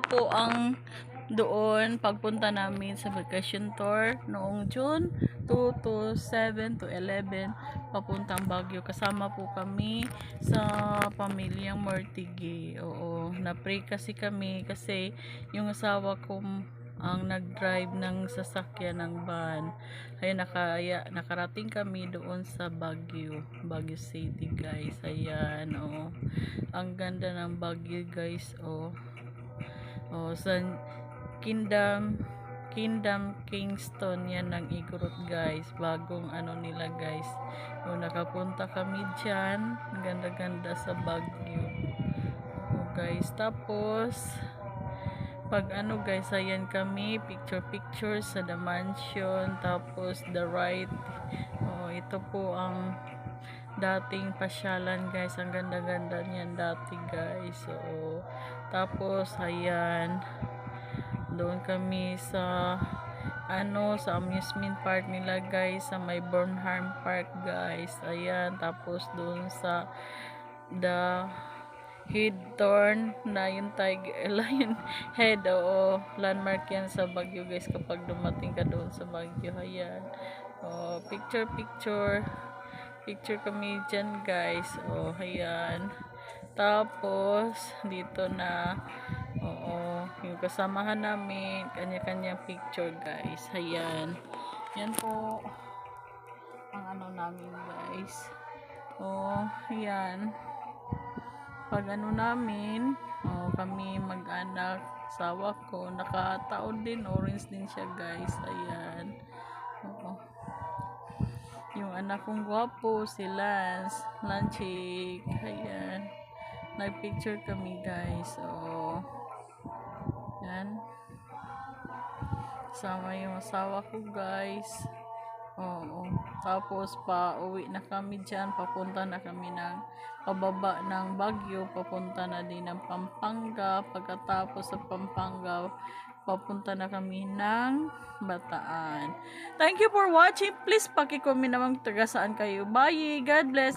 po ang doon pagpunta namin sa vacation tour noong June 2 to 7 to 11 papuntang Baguio. Kasama po kami sa pamilyang Mortige. Oo, na-pray kasi kami kasi yung asawa ko ang nag-drive ng sasakyan ng van. Ay nakarating kami doon sa Baguio City, guys. Ayan, oh. Ang ganda ng Baguio, guys, oh. Oh, sa Kingdom Kingston yan ng Igorot, guys. Bagong ano nila, guys. O, nakapunta kami dyan. Ang ganda-ganda sa Baguio. O, guys. Tapos, pag ano, guys, ayan kami. Picture sa the mansion. Tapos, the right. O, ito po ang dating pasyalan, guys. Ang ganda-ganda niyan dati, guys. So, tapos, ayan. Doon kami sa sa amusement park nila, guys, sa may Burnham Park, guys. Ayan, tapos doon sa the head turn na yung tiger lion head, o landmark yan sa Baguio, guys, kapag dumating ka doon sa Baguio. Ayan, picture kami dyan, guys. Ayan, tapos dito na, yung kasamahan namin, kanya-kanya picture, guys. Ayan, yan po ang ano namin, guys. Ayan, pag ano namin, kami mag-anak, sawa ko, nakataon din, orange din siya, guys. Ayan, yung anak kong gwapo, si Lanchik. Ayan, nagpicture kami, guys. Yan, sama yung asawa ko, guys. Tapos uwi na kami dyan, papunta na kami ng pababa ng Baguio, papunta na din ng Pampanga. Pagkatapos sa Pampanga, papunta na kami ng Bataan. Thank you for watching. Please paki-comment naman taga saan kayo. Bye, God bless.